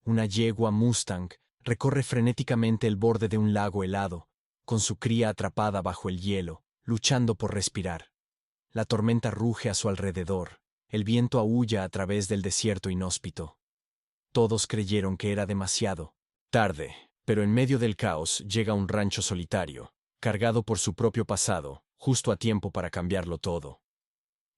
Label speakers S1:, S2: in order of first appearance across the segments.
S1: una yegua Mustang, recorre frenéticamente el borde de un lago helado, con su cría atrapada bajo el hielo, luchando por respirar. La tormenta ruge a su alrededor, el viento aúlla a través del desierto inhóspito. Todos creyeron que era demasiado tarde, pero en medio del caos llega un rancho solitario, cargado por su propio pasado, justo a tiempo para cambiarlo todo.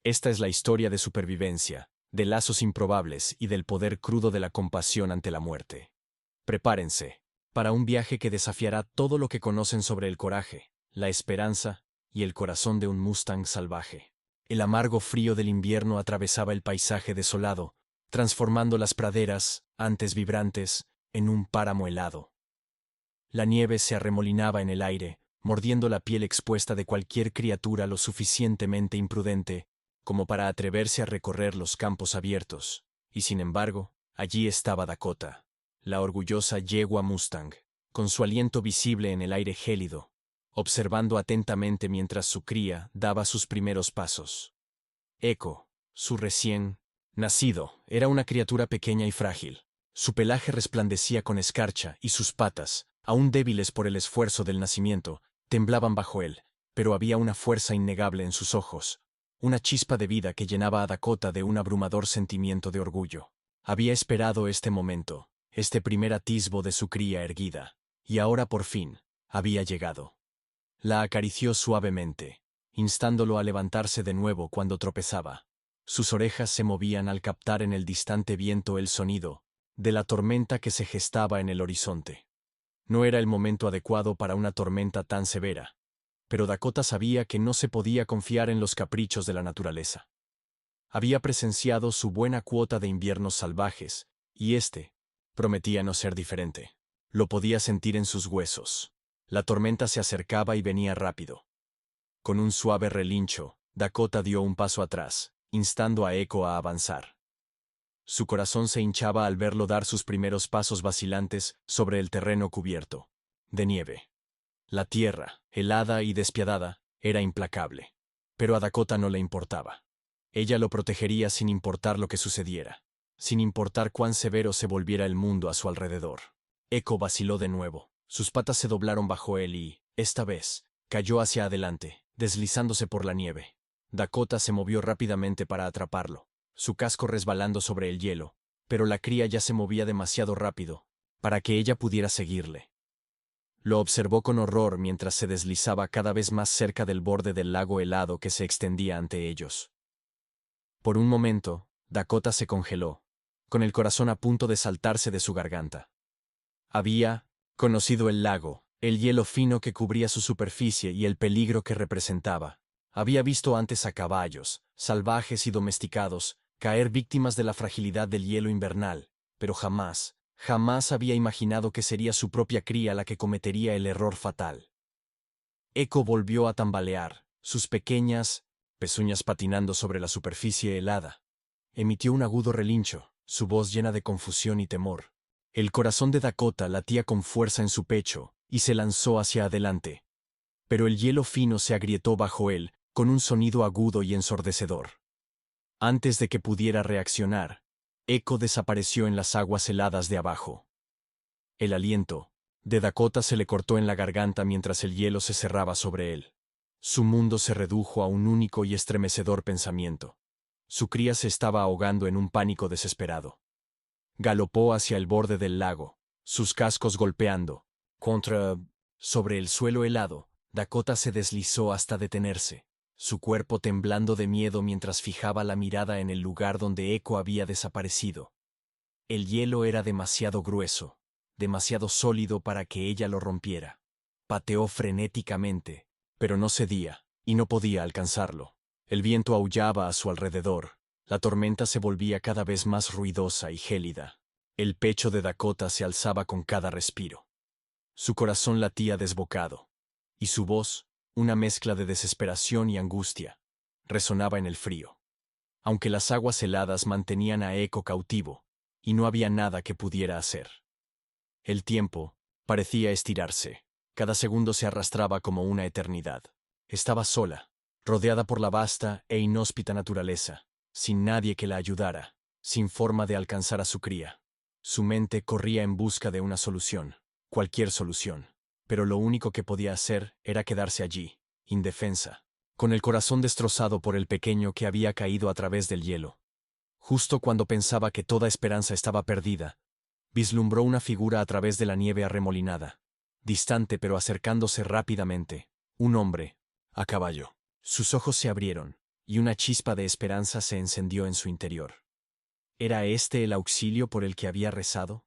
S1: Esta es la historia de supervivencia, de lazos improbables y del poder crudo de la compasión ante la muerte. Prepárense para un viaje que desafiará todo lo que conocen sobre el coraje, la esperanza y el corazón de un Mustang salvaje. El amargo frío del invierno atravesaba el paisaje desolado, transformando las praderas, antes vibrantes, en un páramo helado. La nieve se arremolinaba en el aire, mordiendo la piel expuesta de cualquier criatura lo suficientemente imprudente como para atreverse a recorrer los campos abiertos, y sin embargo, allí estaba Dakota, la orgullosa yegua Mustang, con su aliento visible en el aire gélido, observando atentamente mientras su cría daba sus primeros pasos. Echo, su recién nacido, era una criatura pequeña y frágil. Su pelaje resplandecía con escarcha y sus patas, aún débiles por el esfuerzo del nacimiento, temblaban bajo él, pero había una fuerza innegable en sus ojos, una chispa de vida que llenaba a Dakota de un abrumador sentimiento de orgullo. Había esperado este momento, este primer atisbo de su cría erguida, y ahora por fin había llegado. La acarició suavemente, instándolo a levantarse de nuevo cuando tropezaba. Sus orejas se movían al captar en el distante viento el sonido de la tormenta que se gestaba en el horizonte. No era el momento adecuado para una tormenta tan severa, pero Dakota sabía que no se podía confiar en los caprichos de la naturaleza. Había presenciado su buena cuota de inviernos salvajes, y este prometía no ser diferente. Lo podía sentir en sus huesos. La tormenta se acercaba y venía rápido. Con un suave relincho, Dakota dio un paso atrás, instando a Echo a avanzar. Su corazón se hinchaba al verlo dar sus primeros pasos vacilantes sobre el terreno cubierto de nieve. La tierra, helada y despiadada, era implacable. Pero a Dakota no le importaba. Ella lo protegería sin importar lo que sucediera, sin importar cuán severo se volviera el mundo a su alrededor. Echo vaciló de nuevo. Sus patas se doblaron bajo él y, esta vez, cayó hacia adelante, deslizándose por la nieve. Dakota se movió rápidamente para atraparlo, su casco resbalando sobre el hielo, pero la cría ya se movía demasiado rápido para que ella pudiera seguirle. Lo observó con horror mientras se deslizaba cada vez más cerca del borde del lago helado que se extendía ante ellos. Por un momento, Dakota se congeló, con el corazón a punto de saltarse de su garganta. Había conocido el lago, el hielo fino que cubría su superficie y el peligro que representaba. Había visto antes a caballos, salvajes y domesticados, caer víctimas de la fragilidad del hielo invernal, pero jamás había imaginado que sería su propia cría la que cometería el error fatal. Echo volvió a tambalear, sus pequeñas pezuñas patinando sobre la superficie helada. Emitió un agudo relincho, su voz llena de confusión y temor. El corazón de Dakota latía con fuerza en su pecho, y se lanzó hacia adelante. Pero el hielo fino se agrietó bajo él, con un sonido agudo y ensordecedor. Antes de que pudiera reaccionar, Echo desapareció en las aguas heladas de abajo. El aliento de Dakota se le cortó en la garganta mientras el hielo se cerraba sobre él. Su mundo se redujo a un único y estremecedor pensamiento. Su cría se estaba ahogando en un pánico desesperado. Galopó hacia el borde del lago, sus cascos golpeando sobre el suelo helado. Dakota se deslizó hasta detenerse, su cuerpo temblando de miedo mientras fijaba la mirada en el lugar donde Echo había desaparecido. El hielo era demasiado grueso, demasiado sólido para que ella lo rompiera. Pateó frenéticamente, pero no cedía, y no podía alcanzarlo. El viento aullaba a su alrededor. La tormenta se volvía cada vez más ruidosa y gélida. El pecho de Dakota se alzaba con cada respiro. Su corazón latía desbocado, y su voz, una mezcla de desesperación y angustia, resonaba en el frío. Aunque las aguas heladas mantenían a Echo cautivo, y no había nada que pudiera hacer. El tiempo parecía estirarse. Cada segundo se arrastraba como una eternidad. Estaba sola, rodeada por la vasta e inhóspita naturaleza, sin nadie que la ayudara, sin forma de alcanzar a su cría. Su mente corría en busca de una solución, cualquier solución, pero lo único que podía hacer era quedarse allí, indefensa, con el corazón destrozado por el pequeño que había caído a través del hielo. Justo cuando pensaba que toda esperanza estaba perdida, vislumbró una figura a través de la nieve arremolinada, distante pero acercándose rápidamente, un hombre, a caballo. Sus ojos se abrieron, y una chispa de esperanza se encendió en su interior. ¿Era este el auxilio por el que había rezado?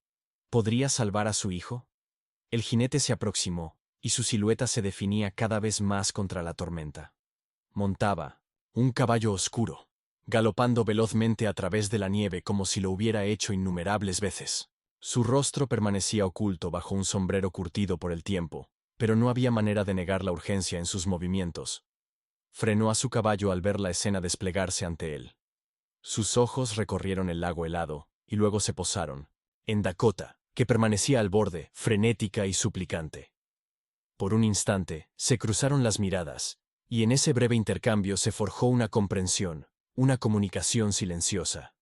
S1: ¿Podría salvar a su hijo? El jinete se aproximó, y su silueta se definía cada vez más contra la tormenta. Montaba un caballo oscuro, galopando velozmente a través de la nieve como si lo hubiera hecho innumerables veces. Su rostro permanecía oculto bajo un sombrero curtido por el tiempo, pero no había manera de negar la urgencia en sus movimientos. Frenó a su caballo al ver la escena desplegarse ante él. Sus ojos recorrieron el lago helado, y luego se posaron en Dakota, que permanecía al borde, frenética y suplicante. Por un instante, se cruzaron las miradas, y en ese breve intercambio se forjó una comprensión, una comunicación silenciosa.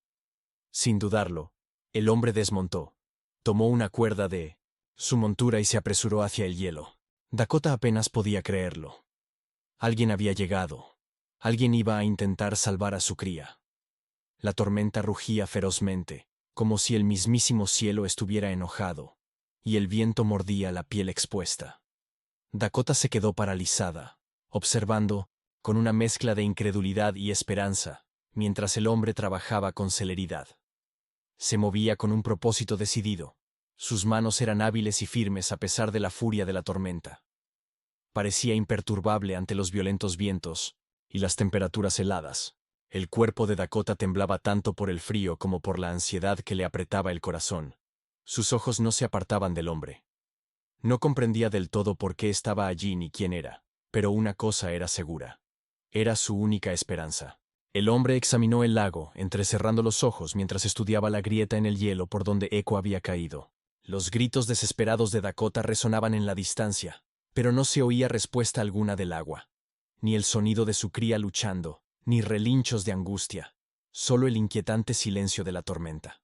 S1: Sin dudarlo, el hombre desmontó, tomó una cuerda de su montura y se apresuró hacia el hielo. Dakota apenas podía creerlo. Alguien había llegado. Alguien iba a intentar salvar a su cría. La tormenta rugía ferozmente, como si el mismísimo cielo estuviera enojado, y el viento mordía la piel expuesta. Dakota se quedó paralizada, observando, con una mezcla de incredulidad y esperanza, mientras el hombre trabajaba con celeridad. Se movía con un propósito decidido. Sus manos eran hábiles y firmes a pesar de la furia de la tormenta. Parecía imperturbable ante los violentos vientos y las temperaturas heladas. El cuerpo de Dakota temblaba tanto por el frío como por la ansiedad que le apretaba el corazón. Sus ojos no se apartaban del hombre. No comprendía del todo por qué estaba allí ni quién era, pero una cosa era segura. Era su única esperanza. El hombre examinó el lago, entrecerrando los ojos mientras estudiaba la grieta en el hielo por donde Echo había caído. Los gritos desesperados de Dakota resonaban en la distancia, pero no se oía respuesta alguna del agua. Ni el sonido de su cría luchando, ni relinchos de angustia, solo el inquietante silencio de la tormenta.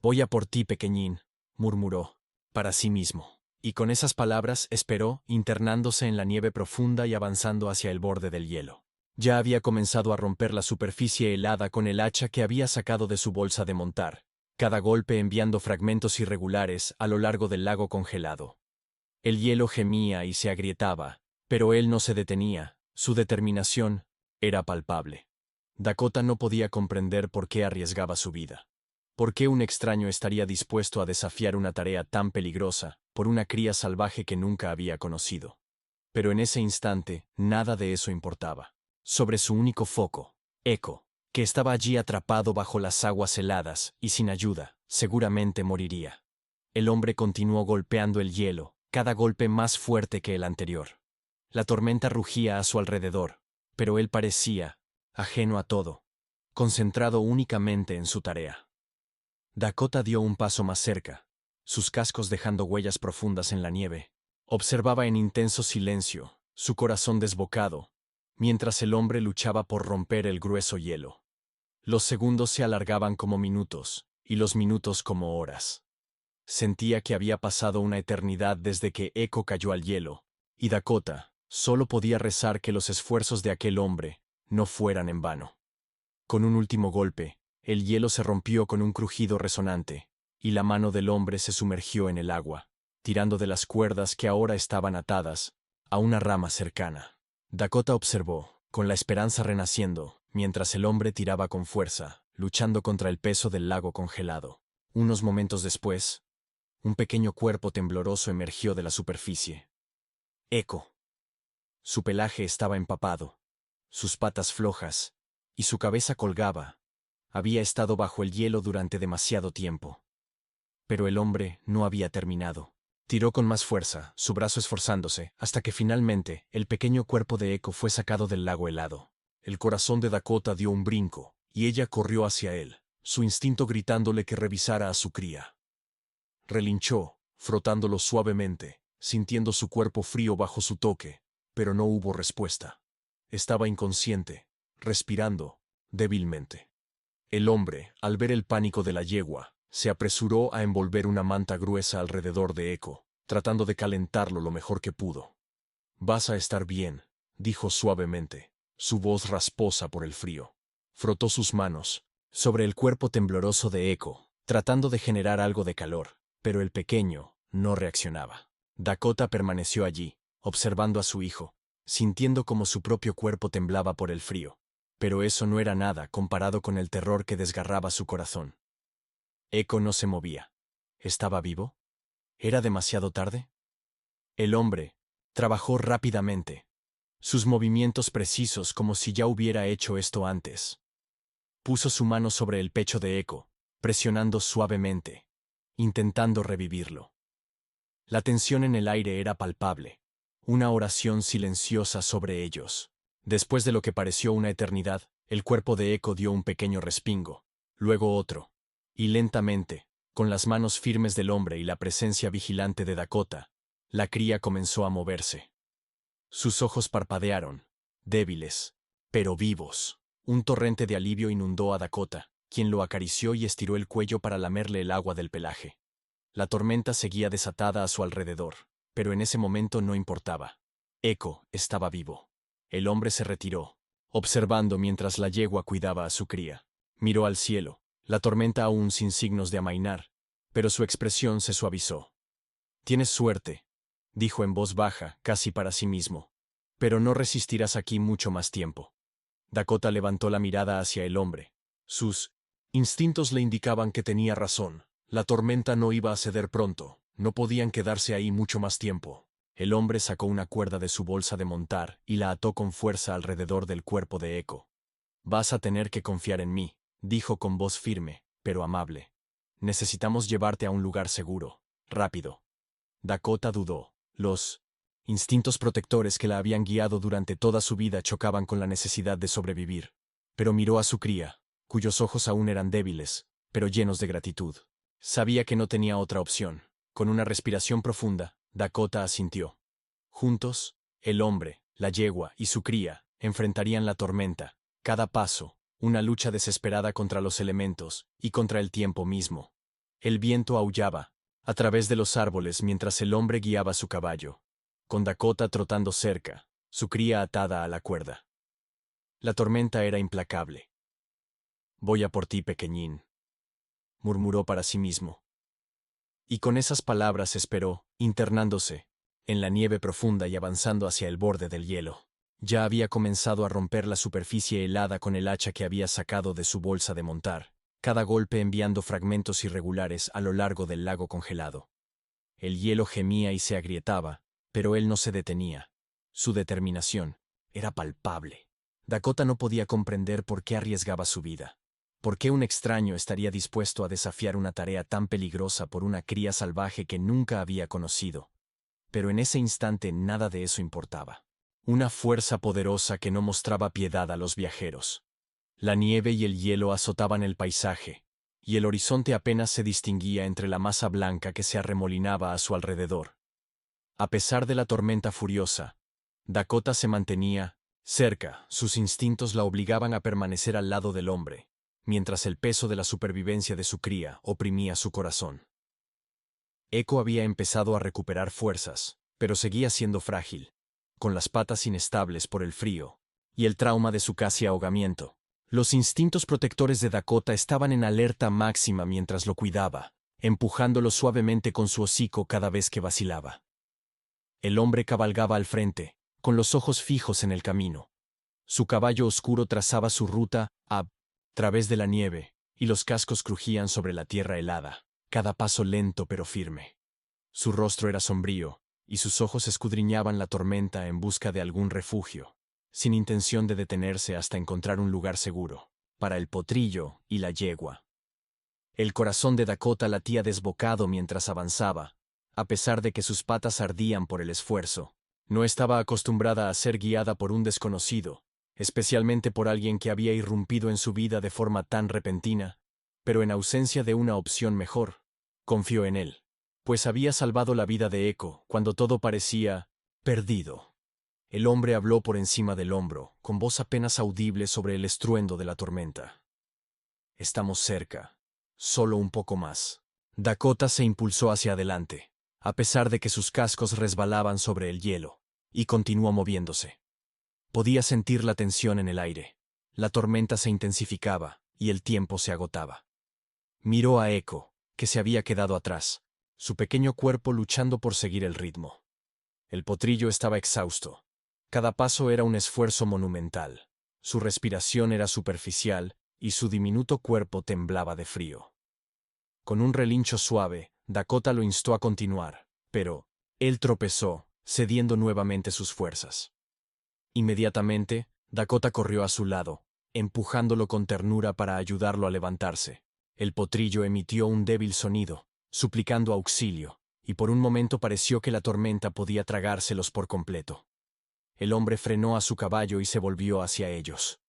S1: «Voy a por ti, pequeñín», murmuró, para sí mismo. Y con esas palabras esperó, internándose en la nieve profunda y avanzando hacia el borde del hielo. Ya había comenzado a romper la superficie helada con el hacha que había sacado de su bolsa de montar, cada golpe enviando fragmentos irregulares a lo largo del lago congelado. El hielo gemía y se agrietaba, pero él no se detenía, su determinación era palpable. Dakota no podía comprender por qué arriesgaba su vida. ¿Por qué un extraño estaría dispuesto a desafiar una tarea tan peligrosa por una cría salvaje que nunca había conocido? Pero en ese instante, nada de eso importaba. Sobre su único foco, Echo, que estaba allí atrapado bajo las aguas heladas y sin ayuda, seguramente moriría. El hombre continuó golpeando el hielo, cada golpe más fuerte que el anterior. La tormenta rugía a su alrededor, pero él parecía ajeno a todo, concentrado únicamente en su tarea. Dakota dio un paso más cerca, sus cascos dejando huellas profundas en la nieve. Observaba en intenso silencio, su corazón desbocado, mientras el hombre luchaba por romper el grueso hielo. Los segundos se alargaban como minutos, y los minutos como horas. Sentía que había pasado una eternidad desde que Echo cayó al hielo, y Dakota solo podía rezar que los esfuerzos de aquel hombre no fueran en vano. Con un último golpe, el hielo se rompió con un crujido resonante, y la mano del hombre se sumergió en el agua, tirando de las cuerdas que ahora estaban atadas a una rama cercana. Dakota observó, con la esperanza renaciendo, mientras el hombre tiraba con fuerza, luchando contra el peso del lago congelado. Unos momentos después, un pequeño cuerpo tembloroso emergió de la superficie. Echo. Su pelaje estaba empapado, sus patas flojas, y su cabeza colgaba. Había estado bajo el hielo durante demasiado tiempo. Pero el hombre no había terminado. Tiró con más fuerza, su brazo esforzándose, hasta que finalmente el pequeño cuerpo de Echo fue sacado del lago helado. El corazón de Dakota dio un brinco, y ella corrió hacia él, su instinto gritándole que revisara a su cría. Relinchó, frotándolo suavemente, sintiendo su cuerpo frío bajo su toque, pero no hubo respuesta. Estaba inconsciente, respirando débilmente. El hombre, al ver el pánico de la yegua, Se apresuró a envolver una manta gruesa alrededor de Eco, tratando de calentarlo lo mejor que pudo. «Vas a estar bien», dijo suavemente, su voz rasposa por el frío. Frotó sus manos sobre el cuerpo tembloroso de Eco, tratando de generar algo de calor, pero el pequeño no reaccionaba. Dakota permaneció allí, observando a su hijo, sintiendo como su propio cuerpo temblaba por el frío. Pero eso no era nada comparado con el terror que desgarraba su corazón. Eco no se movía. ¿Estaba vivo? ¿Era demasiado tarde? El hombre trabajó rápidamente, sus movimientos precisos como si ya hubiera hecho esto antes. Puso su mano sobre el pecho de Eco, presionando suavemente, intentando revivirlo. La tensión en el aire era palpable, una oración silenciosa sobre ellos. Después de lo que pareció una eternidad, el cuerpo de Eco dio un pequeño respingo, luego otro, y lentamente, con las manos firmes del hombre y la presencia vigilante de Dakota, la cría comenzó a moverse. Sus ojos parpadearon, débiles, pero vivos. Un torrente de alivio inundó a Dakota, quien lo acarició y estiró el cuello para lamerle el agua del pelaje. La tormenta seguía desatada a su alrededor, pero en ese momento no importaba. Eco estaba vivo. El hombre se retiró, observando mientras la yegua cuidaba a su cría. Miró al cielo, la tormenta aún sin signos de amainar, pero su expresión se suavizó. «Tienes suerte», dijo en voz baja, casi para sí mismo. «Pero no resistirás aquí mucho más tiempo». Dakota levantó la mirada hacia el hombre. Sus instintos le indicaban que tenía razón. La tormenta no iba a ceder pronto, no podían quedarse ahí mucho más tiempo. El hombre sacó una cuerda de su bolsa de montar y la ató con fuerza alrededor del cuerpo de Eco. «Vas a tener que confiar en mí», dijo con voz firme, pero amable. «Necesitamos llevarte a un lugar seguro. Rápido». Dakota dudó. Los instintos protectores que la habían guiado durante toda su vida chocaban con la necesidad de sobrevivir. Pero miró a su cría, cuyos ojos aún eran débiles, pero llenos de gratitud. Sabía que no tenía otra opción. Con una respiración profunda, Dakota asintió. Juntos, el hombre, la yegua y su cría enfrentarían la tormenta. Cada paso, una lucha desesperada contra los elementos y contra el tiempo mismo. El viento aullaba a través de los árboles mientras el hombre guiaba su caballo, con Dakota trotando cerca, su cría atada a la cuerda. La tormenta era implacable. «Voy a por ti, pequeñín», murmuró para sí mismo. Y con esas palabras esperó, internándose en la nieve profunda y avanzando hacia el borde del hielo. Ya había comenzado a romper la superficie helada con el hacha que había sacado de su bolsa de montar, cada golpe enviando fragmentos irregulares a lo largo del lago congelado. El hielo gemía y se agrietaba, pero él no se detenía. Su determinación era palpable. Dakota no podía comprender por qué arriesgaba su vida. ¿Por qué un extraño estaría dispuesto a desafiar una tarea tan peligrosa por una cría salvaje que nunca había conocido? Pero en ese instante nada de eso importaba. Una fuerza poderosa que no mostraba piedad a los viajeros. La nieve y el hielo azotaban el paisaje, y el horizonte apenas se distinguía entre la masa blanca que se arremolinaba a su alrededor. A pesar de la tormenta furiosa, Dakota se mantenía cerca, sus instintos la obligaban a permanecer al lado del hombre, mientras el peso de la supervivencia de su cría oprimía su corazón. Eco había empezado a recuperar fuerzas, pero seguía siendo frágil, con las patas inestables por el frío y el trauma de su casi ahogamiento. Los instintos protectores de Dakota estaban en alerta máxima mientras lo cuidaba, empujándolo suavemente con su hocico cada vez que vacilaba. El hombre cabalgaba al frente, con los ojos fijos en el camino. Su caballo oscuro trazaba su ruta a través de la nieve, y los cascos crujían sobre la tierra helada, cada paso lento pero firme. Su rostro era sombrío, y sus ojos escudriñaban la tormenta en busca de algún refugio, sin intención de detenerse hasta encontrar un lugar seguro, para el potrillo y la yegua. El corazón de Dakota latía desbocado mientras avanzaba, a pesar de que sus patas ardían por el esfuerzo. No estaba acostumbrada a ser guiada por un desconocido, especialmente por alguien que había irrumpido en su vida de forma tan repentina, pero en ausencia de una opción mejor, confió en él, pues había salvado la vida de Eco cuando todo parecía perdido. El hombre habló por encima del hombro, con voz apenas audible sobre el estruendo de la tormenta. «Estamos cerca. solo un poco más. Dakota se impulsó hacia adelante, a pesar de que sus cascos resbalaban sobre el hielo, y continuó moviéndose. Podía sentir la tensión en el aire. La tormenta se intensificaba, y el tiempo se agotaba. Miró a Echo, que se había quedado atrás, su pequeño cuerpo luchando por seguir el ritmo. El potrillo estaba exhausto. Cada paso era un esfuerzo monumental. Su respiración era superficial, y su diminuto cuerpo temblaba de frío. Con un relincho suave, Dakota lo instó a continuar, pero él tropezó, cediendo nuevamente sus fuerzas. Inmediatamente, Dakota corrió a su lado, empujándolo con ternura para ayudarlo a levantarse. El potrillo emitió un débil sonido, suplicando auxilio, y por un momento pareció que la tormenta podía tragárselos por completo. El hombre frenó a su caballo y se volvió hacia ellos.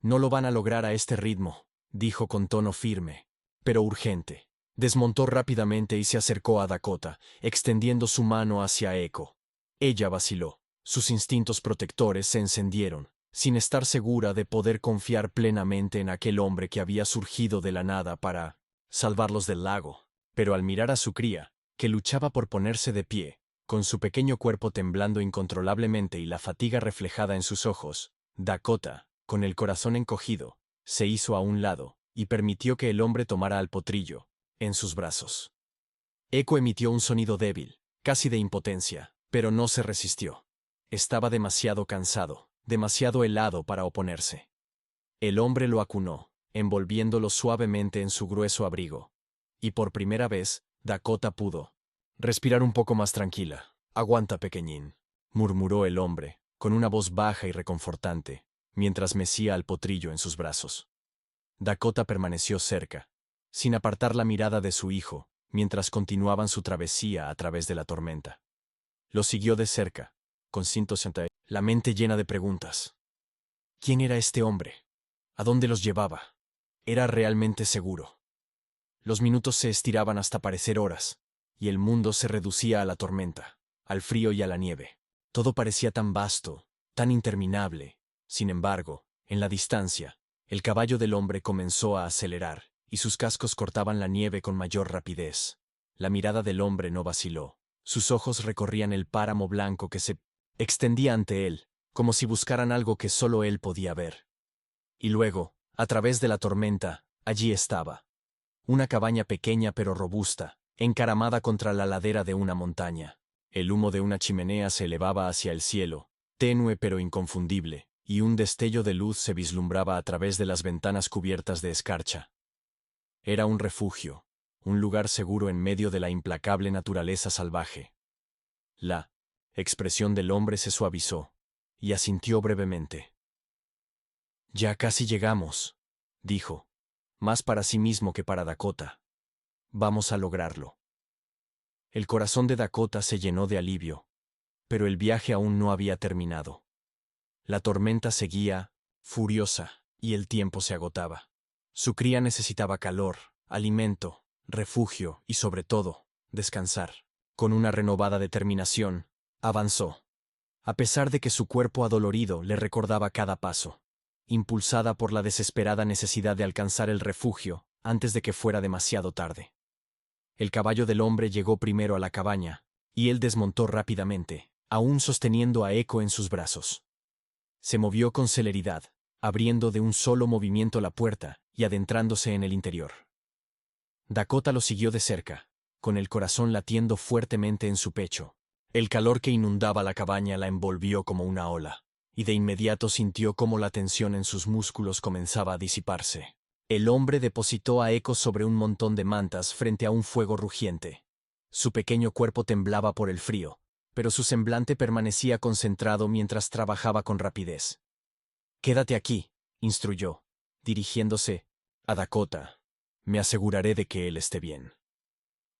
S1: «No lo van a lograr a este ritmo», dijo con tono firme, pero urgente. Desmontó rápidamente y se acercó a Dakota, extendiendo su mano hacia Echo. Ella vaciló. Sus instintos protectores se encendieron, sin estar segura de poder confiar plenamente en aquel hombre que había surgido de la nada para salvarlos del lago. Pero al mirar a su cría, que luchaba por ponerse de pie, con su pequeño cuerpo temblando incontrolablemente y la fatiga reflejada en sus ojos, Dakota, con el corazón encogido, se hizo a un lado y permitió que el hombre tomara al potrillo en sus brazos. Echo emitió un sonido débil, casi de impotencia, pero no se resistió. Estaba demasiado cansado, demasiado helado para oponerse. El hombre lo acunó, envolviéndolo suavemente en su grueso abrigo. Y por primera vez, Dakota pudo respirar un poco más tranquila. «Aguanta, pequeñín», murmuró el hombre, con una voz baja y reconfortante, mientras mecía al potrillo en sus brazos. Dakota permaneció cerca, sin apartar la mirada de su hijo, mientras continuaban su travesía a través de la tormenta. Lo siguió de cerca, con la mente llena de preguntas. ¿Quién era este hombre? ¿A dónde los llevaba? ¿Era realmente seguro? Los minutos se estiraban hasta parecer horas, y el mundo se reducía a la tormenta, al frío y a la nieve. Todo parecía tan vasto, tan interminable. Sin embargo, en la distancia, el caballo del hombre comenzó a acelerar, y sus cascos cortaban la nieve con mayor rapidez. La mirada del hombre no vaciló. Sus ojos recorrían el páramo blanco que se extendía ante él, como si buscaran algo que solo él podía ver. Y luego, a través de la tormenta, allí estaba. Una cabaña pequeña pero robusta, encaramada contra la ladera de una montaña. El humo de una chimenea se elevaba hacia el cielo, tenue pero inconfundible, y un destello de luz se vislumbraba a través de las ventanas cubiertas de escarcha. Era un refugio, un lugar seguro en medio de la implacable naturaleza salvaje. La expresión del hombre se suavizó, y asintió brevemente. «Ya casi llegamos», dijo, más para sí mismo que para Dakota. «Vamos a lograrlo». El corazón de Dakota se llenó de alivio, pero el viaje aún no había terminado. La tormenta seguía, furiosa, y el tiempo se agotaba. Su cría necesitaba calor, alimento, refugio y, sobre todo, descansar. Con una renovada determinación, avanzó. A pesar de que su cuerpo adolorido le recordaba cada paso, impulsada por la desesperada necesidad de alcanzar el refugio antes de que fuera demasiado tarde. El caballo del hombre llegó primero a la cabaña, y él desmontó rápidamente, aún sosteniendo a Echo en sus brazos. Se movió con celeridad, abriendo de un solo movimiento la puerta y adentrándose en el interior. Dakota lo siguió de cerca, con el corazón latiendo fuertemente en su pecho. El calor que inundaba la cabaña la envolvió como una ola, y de inmediato sintió cómo la tensión en sus músculos comenzaba a disiparse. El hombre depositó a Echo sobre un montón de mantas frente a un fuego rugiente. Su pequeño cuerpo temblaba por el frío, pero su semblante permanecía concentrado mientras trabajaba con rapidez. «Quédate aquí», instruyó, dirigiéndose a Dakota. «Me aseguraré de que él esté bien».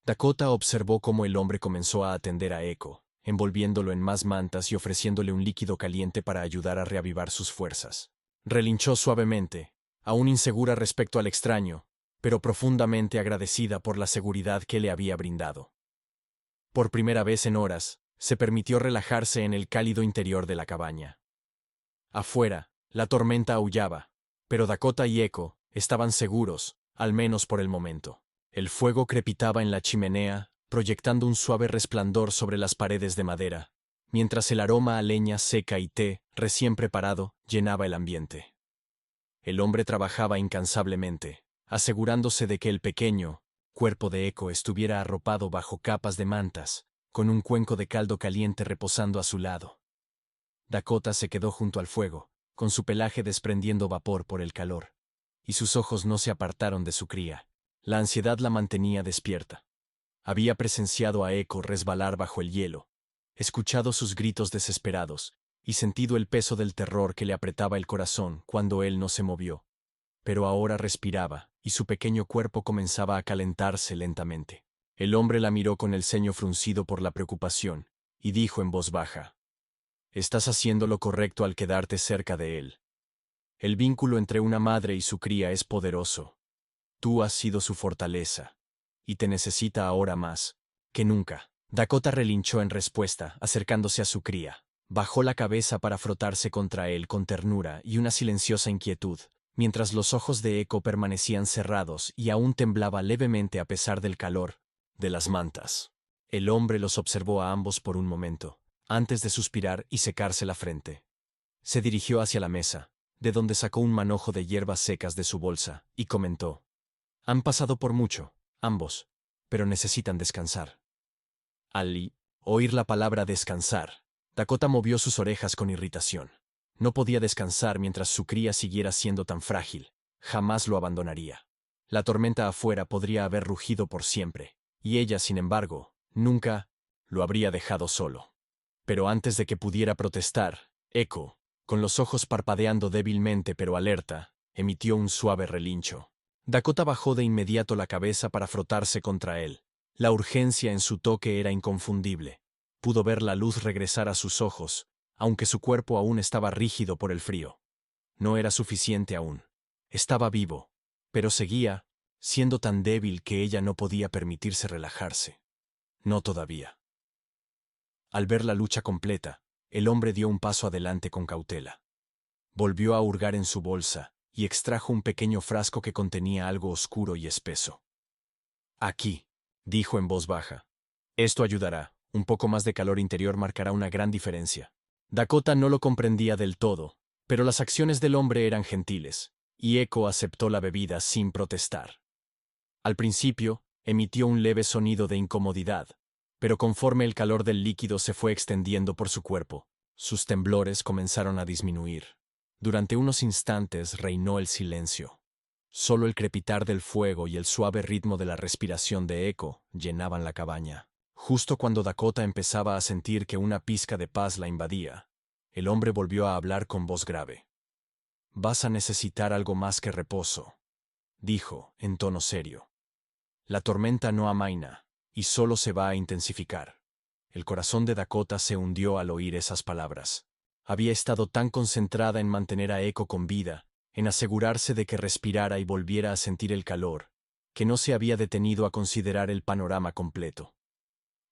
S1: Dakota observó cómo el hombre comenzó a atender a Echo, envolviéndolo en más mantas y ofreciéndole un líquido caliente para ayudar a reavivar sus fuerzas. Relinchó suavemente, aún insegura respecto al extraño, pero profundamente agradecida por la seguridad que le había brindado. Por primera vez en horas, se permitió relajarse en el cálido interior de la cabaña. Afuera, la tormenta aullaba, pero Dakota y Echo estaban seguros, al menos por el momento. El fuego crepitaba en la chimenea, proyectando un suave resplandor sobre las paredes de madera, mientras el aroma a leña seca y té, recién preparado, llenaba el ambiente. El hombre trabajaba incansablemente, asegurándose de que el pequeño cuerpo de Eco estuviera arropado bajo capas de mantas, con un cuenco de caldo caliente reposando a su lado. Dakota se quedó junto al fuego, con su pelaje desprendiendo vapor por el calor, y sus ojos no se apartaron de su cría. La ansiedad la mantenía despierta. Había presenciado a Eco resbalar bajo el hielo, escuchado sus gritos desesperados, y sentido el peso del terror que le apretaba el corazón cuando él no se movió. Pero ahora respiraba, y su pequeño cuerpo comenzaba a calentarse lentamente. El hombre la miró con el ceño fruncido por la preocupación, y dijo en voz baja: «Estás haciendo lo correcto al quedarte cerca de él. El vínculo entre una madre y su cría es poderoso. Tú has sido su fortaleza, y te necesita ahora más que nunca». Dakota relinchó en respuesta, acercándose a su cría. Bajó la cabeza para frotarse contra él con ternura y una silenciosa inquietud, mientras los ojos de Eco permanecían cerrados y aún temblaba levemente a pesar del calor de las mantas. El hombre los observó a ambos por un momento, antes de suspirar y secarse la frente. Se dirigió hacia la mesa, de donde sacó un manojo de hierbas secas de su bolsa, y comentó: «Han pasado por mucho, ambos, pero necesitan descansar». Al oír la palabra descansar, Dakota movió sus orejas con irritación. No podía descansar mientras su cría siguiera siendo tan frágil. Jamás lo abandonaría. La tormenta afuera podría haber rugido por siempre, y ella, sin embargo, nunca lo habría dejado solo. Pero antes de que pudiera protestar, Eco, con los ojos parpadeando débilmente pero alerta, emitió un suave relincho. Dakota bajó de inmediato la cabeza para frotarse contra él. La urgencia en su toque era inconfundible. Pudo ver la luz regresar a sus ojos, aunque su cuerpo aún estaba rígido por el frío. No era suficiente aún. Estaba vivo, pero seguía siendo tan débil que ella no podía permitirse relajarse. No todavía. Al ver la lucha completa, el hombre dio un paso adelante con cautela. Volvió a hurgar en su bolsa y extrajo un pequeño frasco que contenía algo oscuro y espeso. «Aquí», dijo en voz baja. «Esto ayudará. Un poco más de calor interior marcará una gran diferencia». Dakota no lo comprendía del todo, pero las acciones del hombre eran gentiles, y Eco aceptó la bebida sin protestar. Al principio, emitió un leve sonido de incomodidad, pero conforme el calor del líquido se fue extendiendo por su cuerpo, sus temblores comenzaron a disminuir. Durante unos instantes reinó el silencio. Solo el crepitar del fuego y el suave ritmo de la respiración de Eco llenaban la cabaña. Justo cuando Dakota empezaba a sentir que una pizca de paz la invadía, el hombre volvió a hablar con voz grave. «Vas a necesitar algo más que reposo», dijo, en tono serio. «La tormenta no amaina, y solo se va a intensificar». El corazón de Dakota se hundió al oír esas palabras. Había estado tan concentrada en mantener a Eco con vida, en asegurarse de que respirara y volviera a sentir el calor, que no se había detenido a considerar el panorama completo.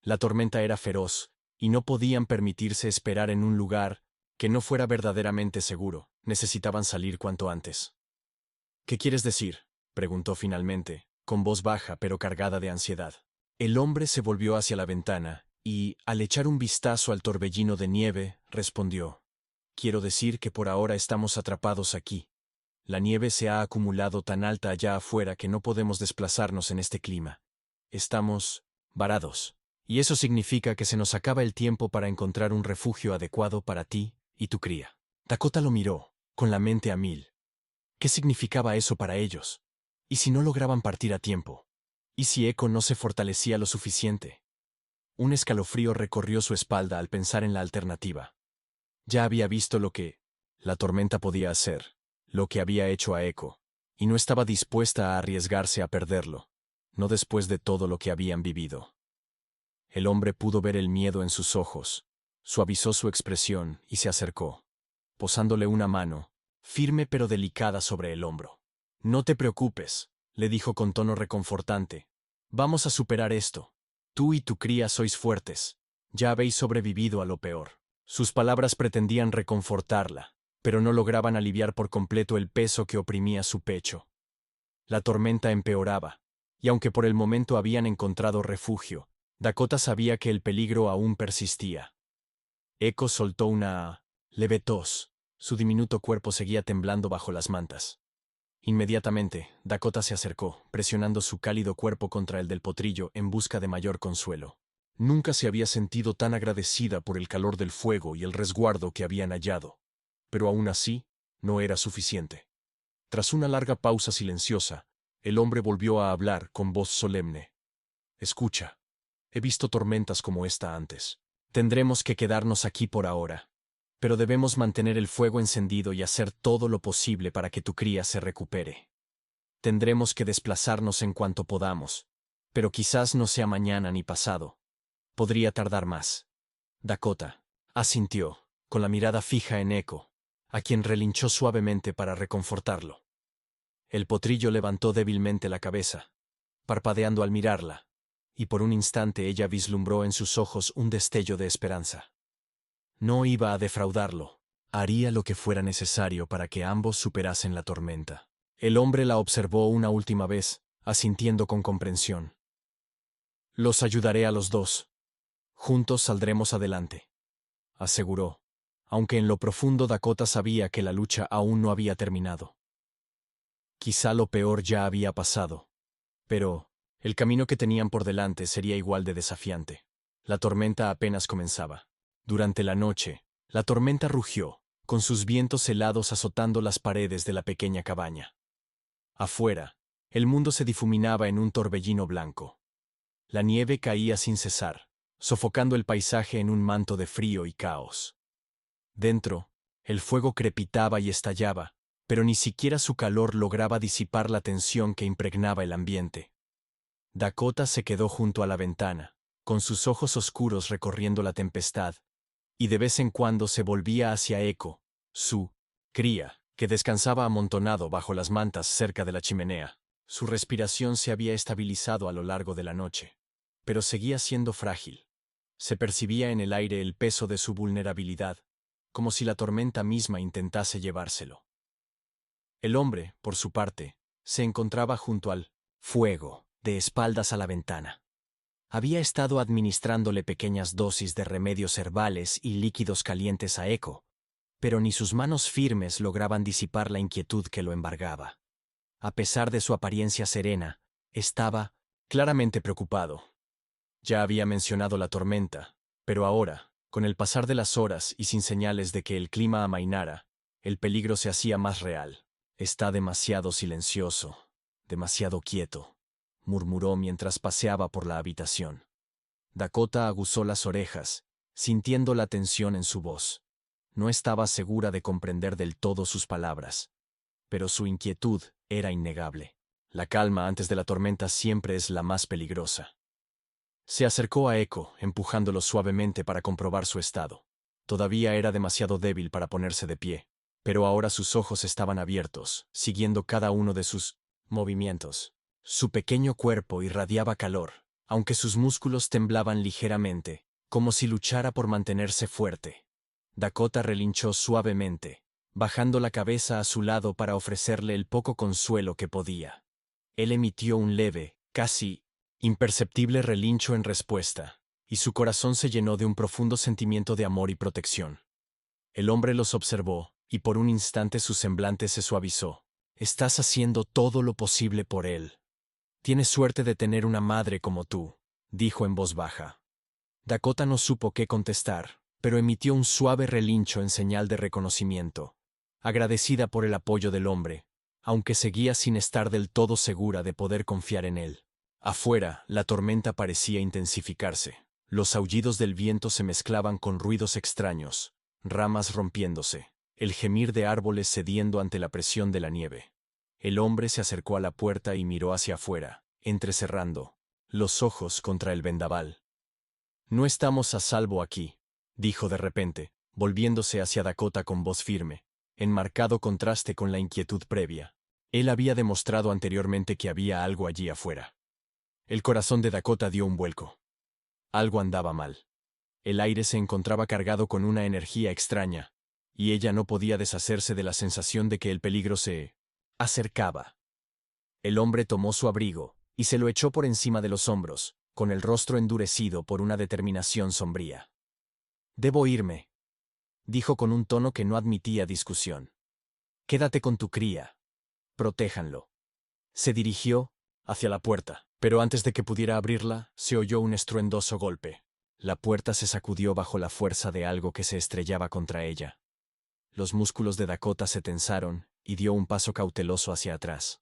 S1: La tormenta era feroz, y no podían permitirse esperar en un lugar que no fuera verdaderamente seguro. Necesitaban salir cuanto antes. «¿Qué quieres decir?», preguntó finalmente, con voz baja pero cargada de ansiedad. El hombre se volvió hacia la ventana y, al echar un vistazo al torbellino de nieve, respondió: «Quiero decir que por ahora estamos atrapados aquí. La nieve se ha acumulado tan alta allá afuera que no podemos desplazarnos en este clima. Estamos varados. Y eso significa que se nos acaba el tiempo para encontrar un refugio adecuado para ti y tu cría». Dakota lo miró, con la mente a mil. ¿Qué significaba eso para ellos? ¿Y si no lograban partir a tiempo? ¿Y si Eco no se fortalecía lo suficiente? Un escalofrío recorrió su espalda al pensar en la alternativa. Ya había visto lo que la tormenta podía hacer, lo que había hecho a Eco, y no estaba dispuesta a arriesgarse a perderlo, no después de todo lo que habían vivido. El hombre pudo ver el miedo en sus ojos, suavizó su expresión y se acercó, posándole una mano, firme pero delicada sobre el hombro. «No te preocupes», le dijo con tono reconfortante. «Vamos a superar esto. Tú y tu cría sois fuertes. Ya habéis sobrevivido a lo peor». Sus palabras pretendían reconfortarla, pero no lograban aliviar por completo el peso que oprimía su pecho. La tormenta empeoraba, y aunque por el momento habían encontrado refugio, Dakota sabía que el peligro aún persistía. Echo soltó una leve tos. Su diminuto cuerpo seguía temblando bajo las mantas. Inmediatamente, Dakota se acercó, presionando su cálido cuerpo contra el del potrillo en busca de mayor consuelo. Nunca se había sentido tan agradecida por el calor del fuego y el resguardo que habían hallado. Pero aún así, no era suficiente. Tras una larga pausa silenciosa, el hombre volvió a hablar con voz solemne. Escucha, he visto tormentas como esta antes. Tendremos que quedarnos aquí por ahora. Pero debemos mantener el fuego encendido y hacer todo lo posible para que tu cría se recupere. Tendremos que desplazarnos en cuanto podamos, pero quizás no sea mañana ni pasado. Podría tardar más. Dakota asintió, con la mirada fija en Echo, a quien relinchó suavemente para reconfortarlo. El potrillo levantó débilmente la cabeza, parpadeando al mirarla, y por un instante ella vislumbró en sus ojos un destello de esperanza. No iba a defraudarlo. Haría lo que fuera necesario para que ambos superasen la tormenta. El hombre la observó una última vez, asintiendo con comprensión. Los ayudaré a los dos. Juntos saldremos adelante, aseguró, aunque en lo profundo Dakota sabía que la lucha aún no había terminado. Quizá lo peor ya había pasado, pero el camino que tenían por delante sería igual de desafiante. La tormenta apenas comenzaba. Durante la noche, la tormenta rugió, con sus vientos helados azotando las paredes de la pequeña cabaña. Afuera, el mundo se difuminaba en un torbellino blanco. La nieve caía sin cesar, sofocando el paisaje en un manto de frío y caos. Dentro, el fuego crepitaba y estallaba, pero ni siquiera su calor lograba disipar la tensión que impregnaba el ambiente. Dakota se quedó junto a la ventana, con sus ojos oscuros recorriendo la tempestad, y de vez en cuando se volvía hacia Echo, su cría, que descansaba amontonado bajo las mantas cerca de la chimenea. Su respiración se había estabilizado a lo largo de la noche, pero seguía siendo frágil. Se percibía en el aire el peso de su vulnerabilidad, como si la tormenta misma intentase llevárselo. El hombre, por su parte, se encontraba junto al fuego, de espaldas a la ventana. Había estado administrándole pequeñas dosis de remedios herbales y líquidos calientes a Echo, pero ni sus manos firmes lograban disipar la inquietud que lo embargaba. A pesar de su apariencia serena, estaba claramente preocupado. Ya había mencionado la tormenta, pero ahora, con el pasar de las horas y sin señales de que el clima amainara, el peligro se hacía más real. Está demasiado silencioso, demasiado quieto, murmuró mientras paseaba por la habitación. Dakota aguzó las orejas, sintiendo la tensión en su voz. No estaba segura de comprender del todo sus palabras, pero su inquietud era innegable. La calma antes de la tormenta siempre es la más peligrosa. Se acercó a Echo, empujándolo suavemente para comprobar su estado. Todavía era demasiado débil para ponerse de pie, pero ahora sus ojos estaban abiertos, siguiendo cada uno de sus movimientos. Su pequeño cuerpo irradiaba calor, aunque sus músculos temblaban ligeramente, como si luchara por mantenerse fuerte. Dakota relinchó suavemente, bajando la cabeza a su lado para ofrecerle el poco consuelo que podía. Él emitió un leve, casi imperceptible relincho en respuesta, y su corazón se llenó de un profundo sentimiento de amor y protección. El hombre los observó, y por un instante su semblante se suavizó. Estás haciendo todo lo posible por él. Tienes suerte de tener una madre como tú, dijo en voz baja. Dakota no supo qué contestar, pero emitió un suave relincho en señal de reconocimiento, agradecida por el apoyo del hombre, aunque seguía sin estar del todo segura de poder confiar en él. Afuera, la tormenta parecía intensificarse. Los aullidos del viento se mezclaban con ruidos extraños, ramas rompiéndose, el gemir de árboles cediendo ante la presión de la nieve. El hombre se acercó a la puerta y miró hacia afuera, entrecerrando los ojos contra el vendaval. No estamos a salvo aquí, dijo de repente, volviéndose hacia Dakota con voz firme, en marcado contraste con la inquietud previa. Él había demostrado anteriormente que había algo allí afuera. El corazón de Dakota dio un vuelco. Algo andaba mal. El aire se encontraba cargado con una energía extraña, y ella no podía deshacerse de la sensación de que el peligro se acercaba. El hombre tomó su abrigo y se lo echó por encima de los hombros, con el rostro endurecido por una determinación sombría. «Debo irme», dijo con un tono que no admitía discusión. «Quédate con tu cría. Protéjanlo». Se dirigió hacia la puerta, pero antes de que pudiera abrirla, se oyó un estruendoso golpe. La puerta se sacudió bajo la fuerza de algo que se estrellaba contra ella. Los músculos de Dakota se tensaron y dio un paso cauteloso hacia atrás.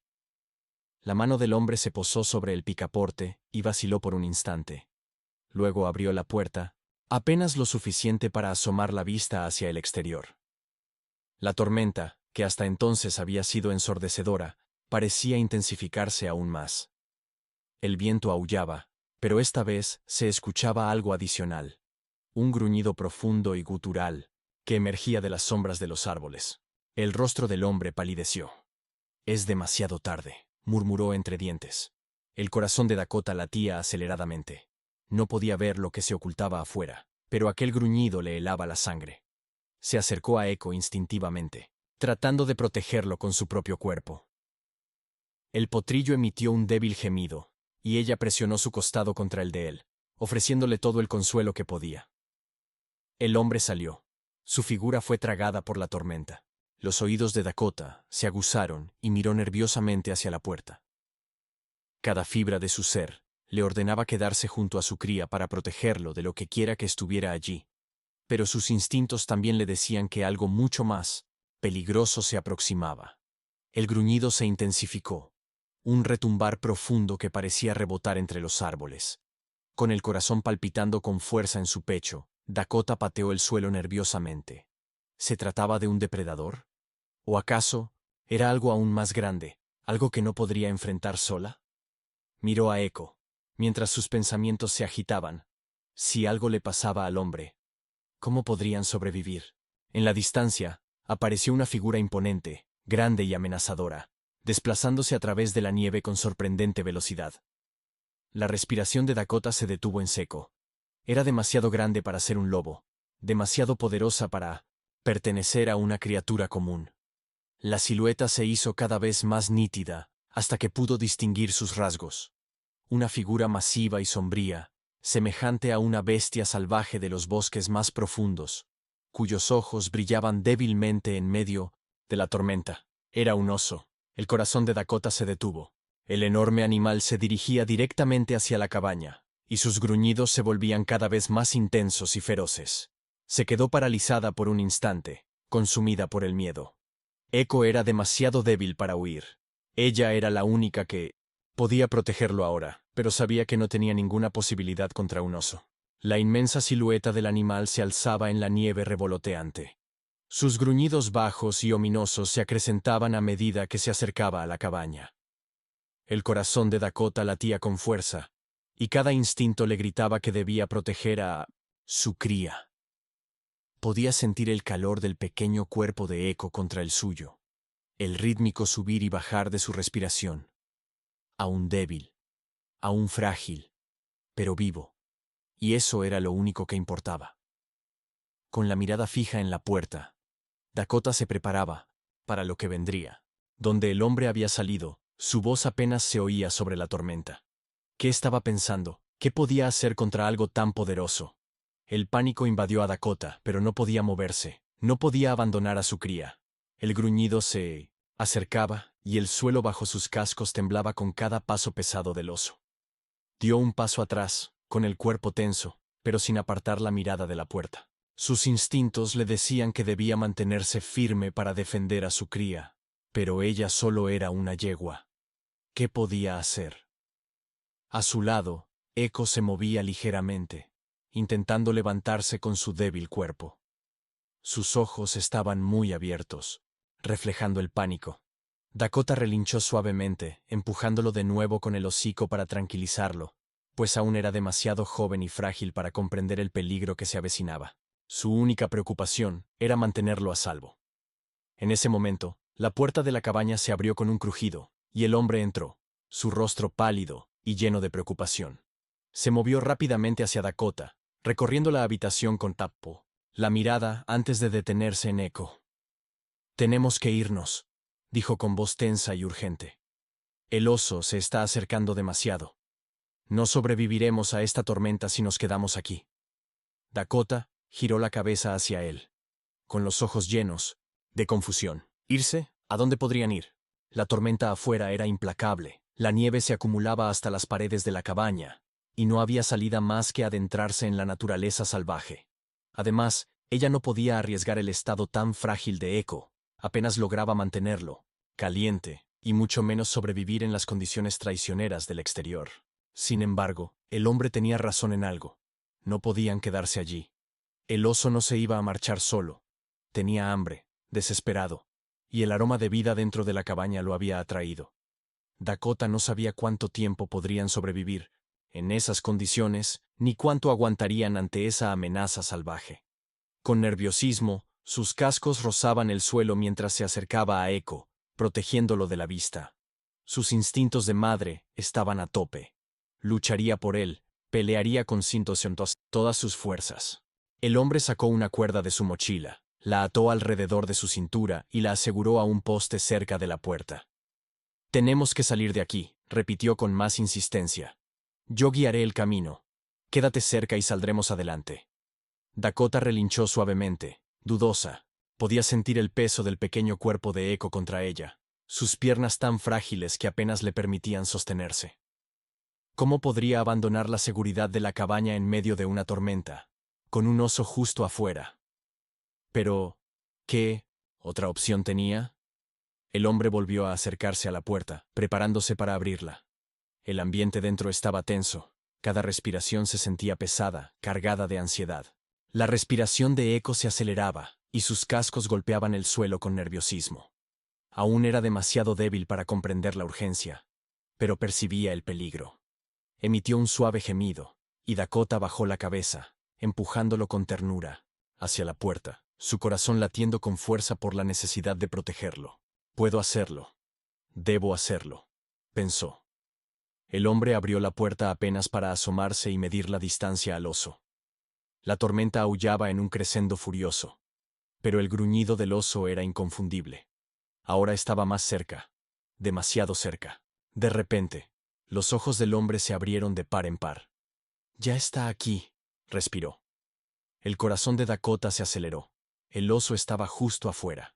S1: La mano del hombre se posó sobre el picaporte y vaciló por un instante. Luego abrió la puerta, apenas lo suficiente para asomar la vista hacia el exterior. La tormenta, que hasta entonces había sido ensordecedora, parecía intensificarse aún más. El viento aullaba, pero esta vez se escuchaba algo adicional. Un gruñido profundo y gutural, que emergía de las sombras de los árboles. El rostro del hombre palideció. «Es demasiado tarde», murmuró entre dientes. El corazón de Dakota latía aceleradamente. No podía ver lo que se ocultaba afuera, pero aquel gruñido le helaba la sangre. Se acercó a Echo instintivamente, tratando de protegerlo con su propio cuerpo. El potrillo emitió un débil gemido, y ella presionó su costado contra el de él, ofreciéndole todo el consuelo que podía. El hombre salió. Su figura fue tragada por la tormenta. Los oídos de Dakota se aguzaron y miró nerviosamente hacia la puerta. Cada fibra de su ser le ordenaba quedarse junto a su cría para protegerlo de lo que quiera que estuviera allí. Pero sus instintos también le decían que algo mucho más peligroso se aproximaba. El gruñido se intensificó, un retumbar profundo que parecía rebotar entre los árboles. Con el corazón palpitando con fuerza en su pecho, Dakota pateó el suelo nerviosamente. ¿Se trataba de un depredador? ¿O acaso era algo aún más grande, algo que no podría enfrentar sola? Miró a Echo, mientras sus pensamientos se agitaban. Si algo le pasaba al hombre, ¿cómo podrían sobrevivir? En la distancia, apareció una figura imponente, grande y amenazadora, desplazándose a través de la nieve con sorprendente velocidad. La respiración de Dakota se detuvo en seco. Era demasiado grande para ser un lobo, demasiado poderosa para pertenecer a una criatura común. La silueta se hizo cada vez más nítida, hasta que pudo distinguir sus rasgos. Una figura masiva y sombría, semejante a una bestia salvaje de los bosques más profundos, cuyos ojos brillaban débilmente en medio de la tormenta. Era un oso. El corazón de Dakota se detuvo. El enorme animal se dirigía directamente hacia la cabaña, y sus gruñidos se volvían cada vez más intensos y feroces. Se quedó paralizada por un instante, consumida por el miedo. Echo era demasiado débil para huir. Ella era la única que podía protegerlo ahora, pero sabía que no tenía ninguna posibilidad contra un oso. La inmensa silueta del animal se alzaba en la nieve revoloteante. Sus gruñidos bajos y ominosos se acrecentaban a medida que se acercaba a la cabaña. El corazón de Dakota latía con fuerza, y cada instinto le gritaba que debía proteger a su cría. Podía sentir el calor del pequeño cuerpo de Echo contra el suyo, el rítmico subir y bajar de su respiración. Aún débil, aún frágil, pero vivo, y eso era lo único que importaba. Con la mirada fija en la puerta, Dakota se preparaba para lo que vendría. Donde el hombre había salido, su voz apenas se oía sobre la tormenta. ¿Qué estaba pensando? ¿Qué podía hacer contra algo tan poderoso? El pánico invadió a Dakota, pero no podía moverse, no podía abandonar a su cría. El gruñido se acercaba, y el suelo bajo sus cascos temblaba con cada paso pesado del oso. Dio un paso atrás, con el cuerpo tenso, pero sin apartar la mirada de la puerta. Sus instintos le decían que debía mantenerse firme para defender a su cría, pero ella solo era una yegua. ¿Qué podía hacer? A su lado, Echo se movía ligeramente, intentando levantarse con su débil cuerpo. Sus ojos estaban muy abiertos, reflejando el pánico. Dakota relinchó suavemente, empujándolo de nuevo con el hocico para tranquilizarlo, pues aún era demasiado joven y frágil para comprender el peligro que se avecinaba. Su única preocupación era mantenerlo a salvo. En ese momento, la puerta de la cabaña se abrió con un crujido, y el hombre entró, su rostro pálido y lleno de preocupación. Se movió rápidamente hacia Dakota, recorriendo la habitación con tappo, la mirada antes de detenerse en Echo. «Tenemos que irnos», dijo con voz tensa y urgente. El oso se está acercando demasiado. No sobreviviremos a esta tormenta si nos quedamos aquí. Dakota giró la cabeza hacia él, con los ojos llenos de confusión. ¿Irse? ¿A dónde podrían ir? La tormenta afuera era implacable. La nieve se acumulaba hasta las paredes de la cabaña, y no había salida más que adentrarse en la naturaleza salvaje. Además, ella no podía arriesgar el estado tan frágil de Echo. Apenas lograba mantenerlo caliente, y mucho menos sobrevivir en las condiciones traicioneras del exterior. Sin embargo, el hombre tenía razón en algo. No podían quedarse allí. El oso no se iba a marchar solo. Tenía hambre, desesperado, y el aroma de vida dentro de la cabaña lo había atraído. Dakota no sabía cuánto tiempo podrían sobrevivir en esas condiciones, ni cuánto aguantarían ante esa amenaza salvaje. Con nerviosismo, sus cascos rozaban el suelo mientras se acercaba a Echo, protegiéndolo de la vista. Sus instintos de madre estaban a tope. Lucharía por él, pelearía con todas sus fuerzas. El hombre sacó una cuerda de su mochila, la ató alrededor de su cintura y la aseguró a un poste cerca de la puerta. «Tenemos que salir de aquí», repitió con más insistencia. «Yo guiaré el camino. Quédate cerca y saldremos adelante». Dakota relinchó suavemente, dudosa. Podía sentir el peso del pequeño cuerpo de Echo contra ella, sus piernas tan frágiles que apenas le permitían sostenerse. ¿Cómo podría abandonar la seguridad de la cabaña en medio de una tormenta, con un oso justo afuera? Pero, ¿qué otra opción tenía? El hombre volvió a acercarse a la puerta, preparándose para abrirla. El ambiente dentro estaba tenso. Cada respiración se sentía pesada, cargada de ansiedad. La respiración de Echo se aceleraba, y sus cascos golpeaban el suelo con nerviosismo. Aún era demasiado débil para comprender la urgencia, pero percibía el peligro. Emitió un suave gemido, y Dakota bajó la cabeza, empujándolo con ternura hacia la puerta, su corazón latiendo con fuerza por la necesidad de protegerlo. «Puedo hacerlo. Debo hacerlo», pensó. El hombre abrió la puerta apenas para asomarse y medir la distancia al oso. La tormenta aullaba en un crescendo furioso, pero el gruñido del oso era inconfundible. Ahora estaba más cerca, demasiado cerca. De repente, los ojos del hombre se abrieron de par en par. «Ya está aquí», respiró. El corazón de Dakota se aceleró. El oso estaba justo afuera.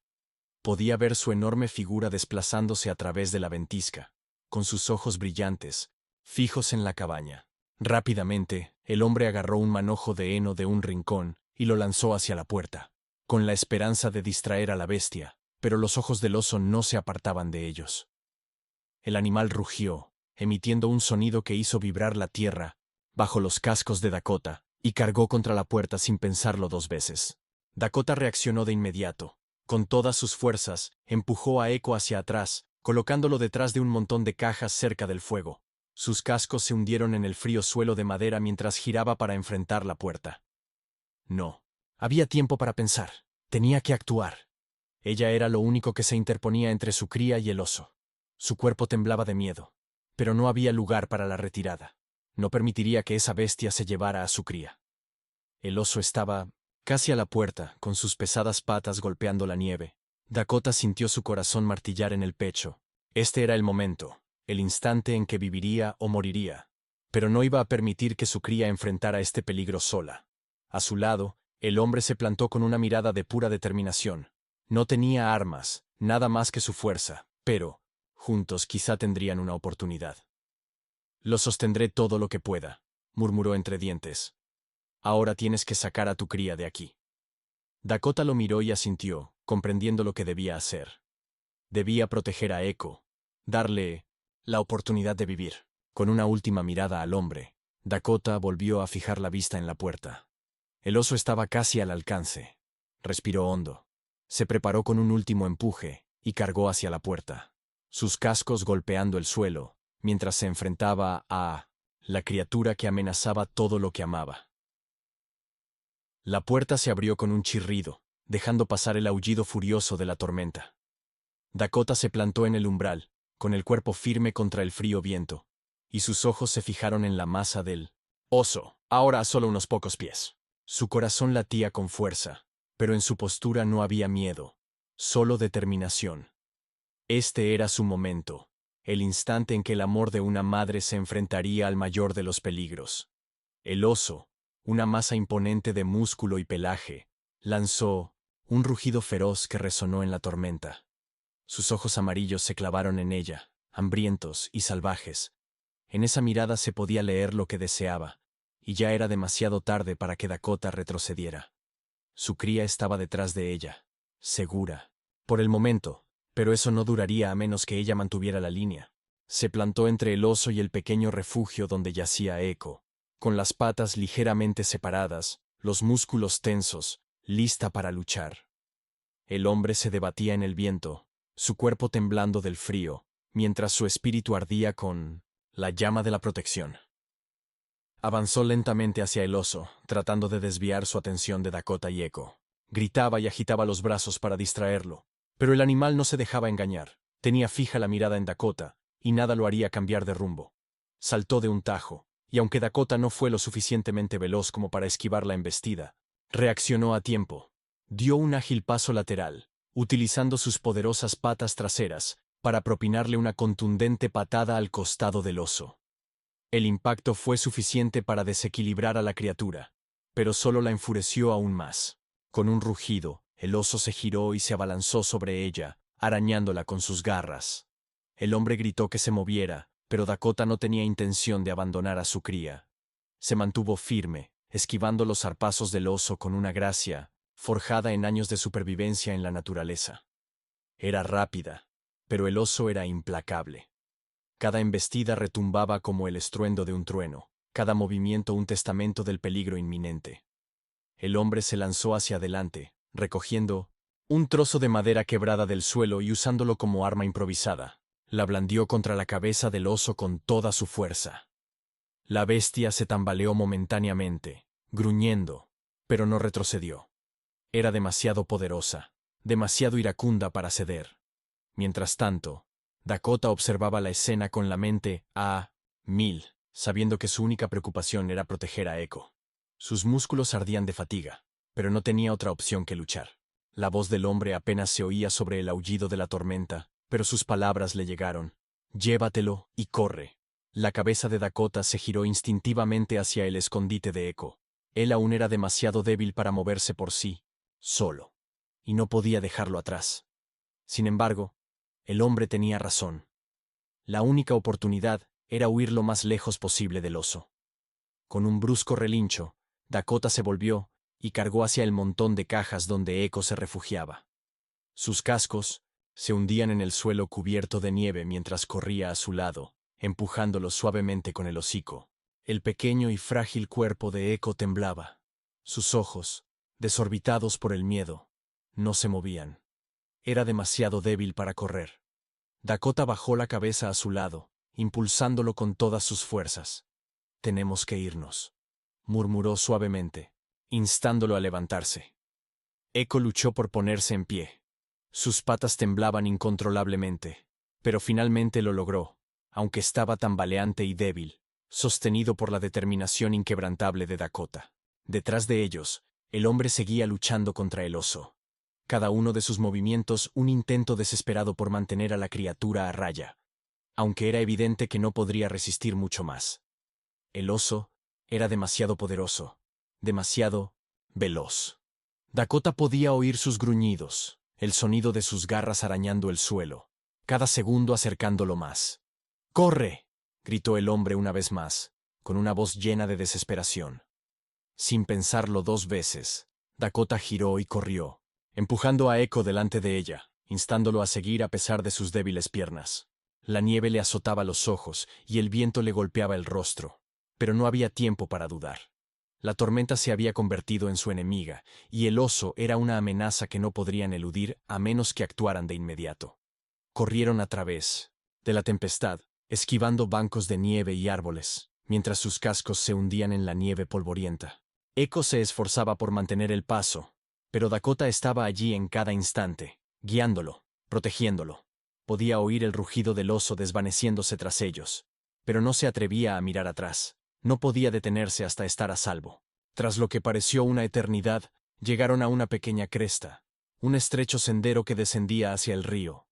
S1: Podía ver su enorme figura desplazándose a través de la ventisca, con sus ojos brillantes, fijos en la cabaña. Rápidamente, el hombre agarró un manojo de heno de un rincón y lo lanzó hacia la puerta, con la esperanza de distraer a la bestia, pero los ojos del oso no se apartaban de ellos. El animal rugió, emitiendo un sonido que hizo vibrar la tierra bajo los cascos de Dakota, y cargó contra la puerta sin pensarlo dos veces. Dakota reaccionó de inmediato. Con todas sus fuerzas, empujó a Echo hacia atrás, colocándolo detrás de un montón de cajas cerca del fuego. Sus cascos se hundieron en el frío suelo de madera mientras giraba para enfrentar la puerta. No. Había tiempo para pensar. Tenía que actuar. Ella era lo único que se interponía entre su cría y el oso. Su cuerpo temblaba de miedo, pero no había lugar para la retirada. No permitiría que esa bestia se llevara a su cría. El oso estaba casi a la puerta, con sus pesadas patas golpeando la nieve. Dakota sintió su corazón martillar en el pecho. Este era el momento, el instante en que viviría o moriría. Pero no iba a permitir que su cría enfrentara este peligro sola. A su lado, el hombre se plantó con una mirada de pura determinación. No tenía armas, nada más que su fuerza, pero, juntos quizá tendrían una oportunidad. «Lo sostendré todo lo que pueda», murmuró entre dientes. «Ahora tienes que sacar a tu cría de aquí». Dakota lo miró y asintió, comprendiendo lo que debía hacer. Debía proteger a Echo, darle la oportunidad de vivir. Con una última mirada al hombre, Dakota volvió a fijar la vista en la puerta. El oso estaba casi al alcance. Respiró hondo. Se preparó con un último empuje y cargó hacia la puerta, sus cascos golpeando el suelo, mientras se enfrentaba a la criatura que amenazaba todo lo que amaba. La puerta se abrió con un chirrido, dejando pasar el aullido furioso de la tormenta. Dakota se plantó en el umbral, con el cuerpo firme contra el frío viento, y sus ojos se fijaron en la masa del oso, ahora a solo unos pocos pies. Su corazón latía con fuerza, pero en su postura no había miedo, solo determinación. Este era su momento. el instante en que el amor de una madre se enfrentaría al mayor de los peligros. El oso, una masa imponente de músculo y pelaje, lanzó un rugido feroz que resonó en la tormenta. Sus ojos amarillos se clavaron en ella, hambrientos y salvajes. En esa mirada se podía leer lo que deseaba, y ya era demasiado tarde para que Dakota retrocediera. Su cría estaba detrás de ella, segura. Por el momento, pero eso no duraría a menos que ella mantuviera la línea. Se plantó entre el oso y el pequeño refugio donde yacía Echo, con las patas ligeramente separadas, los músculos tensos, lista para luchar. El hombre se debatía en el viento, su cuerpo temblando del frío, mientras su espíritu ardía con la llama de la protección. Avanzó lentamente hacia el oso, tratando de desviar su atención de Dakota y Echo. Gritaba y agitaba los brazos para distraerlo, pero el animal no se dejaba engañar. Tenía fija la mirada en Dakota, y nada lo haría cambiar de rumbo. Saltó de un tajo, y aunque Dakota no fue lo suficientemente veloz como para esquivar la embestida, reaccionó a tiempo. Dio un ágil paso lateral, utilizando sus poderosas patas traseras, para propinarle una contundente patada al costado del oso. El impacto fue suficiente para desequilibrar a la criatura, pero solo la enfureció aún más. Con un rugido, el oso se giró y se abalanzó sobre ella, arañándola con sus garras. El hombre gritó que se moviera, pero Dakota no tenía intención de abandonar a su cría. Se mantuvo firme, esquivando los zarpazos del oso con una gracia, forjada en años de supervivencia en la naturaleza. Era rápida, pero el oso era implacable. Cada embestida retumbaba como el estruendo de un trueno, cada movimiento un testamento del peligro inminente. El hombre se lanzó hacia adelante, recogiendo un trozo de madera quebrada del suelo y usándolo como arma improvisada. La blandió contra la cabeza del oso con toda su fuerza. La bestia se tambaleó momentáneamente, gruñendo, pero no retrocedió. Era demasiado poderosa, demasiado iracunda para ceder. Mientras tanto, Dakota observaba la escena con la mente a 1000, sabiendo que su única preocupación era proteger a Echo. Sus músculos ardían de fatiga, pero no tenía otra opción que luchar. La voz del hombre apenas se oía sobre el aullido de la tormenta, pero sus palabras le llegaron. Llévatelo y corre. La cabeza de Dakota se giró instintivamente hacia el escondite de Echo. Él aún era demasiado débil para moverse por sí, solo, y no podía dejarlo atrás. Sin embargo, el hombre tenía razón. La única oportunidad era huir lo más lejos posible del oso. Con un brusco relincho, Dakota se volvió y cargó hacia el montón de cajas donde Echo se refugiaba. Sus cascos se hundían en el suelo cubierto de nieve mientras corría a su lado, empujándolo suavemente con el hocico. El pequeño y frágil cuerpo de Echo temblaba. Sus ojos, desorbitados por el miedo, no se movían. Era demasiado débil para correr. Dakota bajó la cabeza a su lado, impulsándolo con todas sus fuerzas. «Tenemos que irnos», murmuró suavemente, instándolo a levantarse. Echo luchó por ponerse en pie. Sus patas temblaban incontrolablemente, pero finalmente lo logró, aunque estaba tambaleante y débil, sostenido por la determinación inquebrantable de Dakota. Detrás de ellos, el hombre seguía luchando contra el oso. Cada uno de sus movimientos un intento desesperado por mantener a la criatura a raya, aunque era evidente que no podría resistir mucho más. El oso era demasiado poderoso, demasiado veloz. Dakota podía oír sus gruñidos, el sonido de sus garras arañando el suelo, cada segundo acercándolo más. «¡Corre!», gritó el hombre una vez más, con una voz llena de desesperación. Sin pensarlo dos veces, Dakota giró y corrió, empujando a Echo delante de ella, instándolo a seguir a pesar de sus débiles piernas. La nieve le azotaba los ojos y el viento le golpeaba el rostro, pero no había tiempo para dudar. La tormenta se había convertido en su enemiga, y el oso era una amenaza que no podrían eludir a menos que actuaran de inmediato. Corrieron a través de la tempestad, esquivando bancos de nieve y árboles, mientras sus cascos se hundían en la nieve polvorienta. Echo se esforzaba por mantener el paso, pero Dakota estaba allí en cada instante, guiándolo, protegiéndolo. Podía oír el rugido del oso desvaneciéndose tras ellos, pero no se atrevía a mirar atrás. No podía detenerse hasta estar a salvo. Tras lo que pareció una eternidad, llegaron a una pequeña cresta, un estrecho sendero que descendía hacia el río.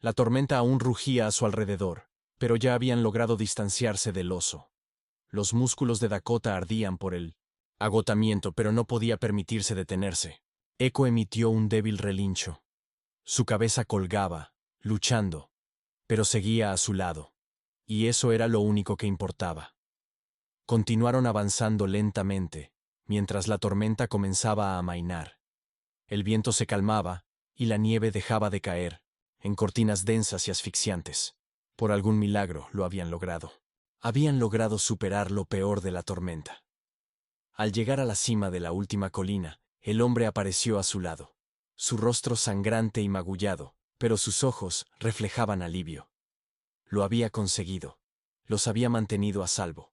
S1: La tormenta aún rugía a su alrededor, pero ya habían logrado distanciarse del oso. Los músculos de Dakota ardían por el agotamiento, pero no podía permitirse detenerse. Echo emitió un débil relincho. Su cabeza colgaba, luchando, pero seguía a su lado. Y eso era lo único que importaba. Continuaron avanzando lentamente, mientras la tormenta comenzaba a amainar. El viento se calmaba, y la nieve dejaba de caer, en cortinas densas y asfixiantes. Por algún milagro lo habían logrado. Habían logrado superar lo peor de la tormenta. Al llegar a la cima de la última colina, el hombre apareció a su lado. Su rostro sangrante y magullado, pero sus ojos reflejaban alivio. Lo había conseguido. Los había mantenido a salvo.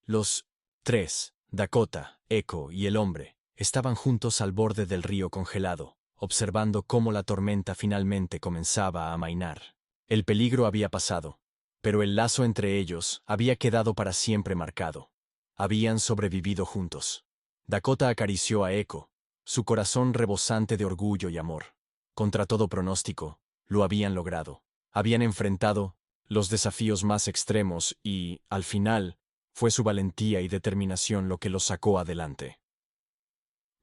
S1: Los tres, Dakota, Echo y el hombre, estaban juntos al borde del río congelado, observando cómo la tormenta finalmente comenzaba a amainar. El peligro había pasado, pero el lazo entre ellos había quedado para siempre marcado. Habían sobrevivido juntos. Dakota acarició a Echo, su corazón rebosante de orgullo y amor. Contra todo pronóstico, lo habían logrado. Habían enfrentado los desafíos más extremos y, al final, fue su valentía y determinación lo que los sacó adelante.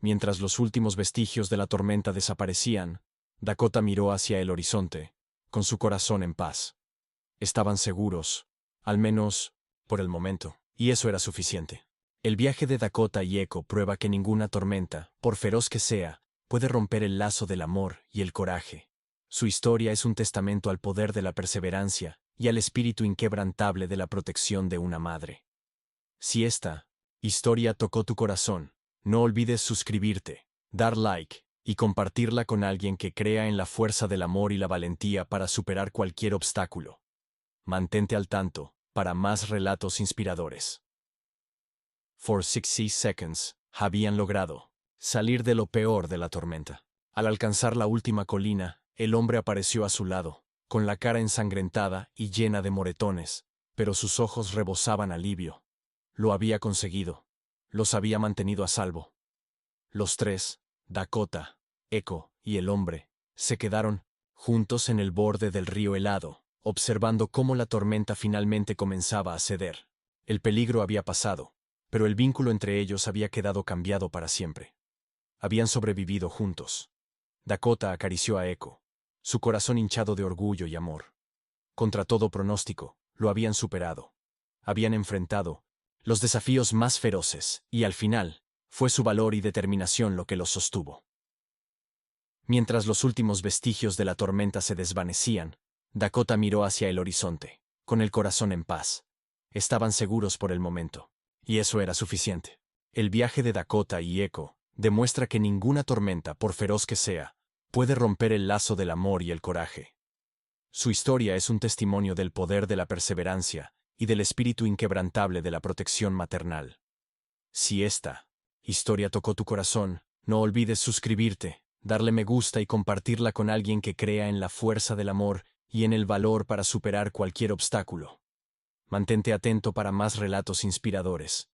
S1: Mientras los últimos vestigios de la tormenta desaparecían, Dakota miró hacia el horizonte, con su corazón en paz. Estaban seguros, al menos, por el momento, y eso era suficiente. El viaje de Dakota y Echo prueba que ninguna tormenta, por feroz que sea, puede romper el lazo del amor y el coraje. Su historia es un testamento al poder de la perseverancia y al espíritu inquebrantable de la protección de una madre. Si esta historia tocó tu corazón, no olvides suscribirte, dar like y compartirla con alguien que crea en la fuerza del amor y la valentía para superar cualquier obstáculo. Mantente al tanto para más relatos inspiradores. For 60 seconds, habían logrado salir de lo peor de la tormenta. Al alcanzar la última colina, el hombre apareció a su lado, con la cara ensangrentada y llena de moretones, pero sus ojos rebosaban alivio. Lo había conseguido. Los había mantenido a salvo. Los tres, Dakota, Echo y el hombre, se quedaron juntos en el borde del río helado, observando cómo la tormenta finalmente comenzaba a ceder. El peligro había pasado, pero el vínculo entre ellos había quedado cambiado para siempre. Habían sobrevivido juntos. Dakota acarició a Echo, su corazón hinchado de orgullo y amor. Contra todo pronóstico, lo habían superado. Habían enfrentado los desafíos más feroces, y al final, fue su valor y determinación lo que los sostuvo. Mientras los últimos vestigios de la tormenta se desvanecían, Dakota miró hacia el horizonte, con el corazón en paz. Estaban seguros por el momento, y eso era suficiente. El viaje de Dakota y Echo demuestra que ninguna tormenta, por feroz que sea, puede romper el lazo del amor y el coraje. Su historia es un testimonio del poder de la perseverancia y del espíritu inquebrantable de la protección maternal. Si esta historia tocó tu corazón, no olvides suscribirte, darle me gusta y compartirla con alguien que crea en la fuerza del amor y en el valor para superar cualquier obstáculo. Mantente atento para más relatos inspiradores.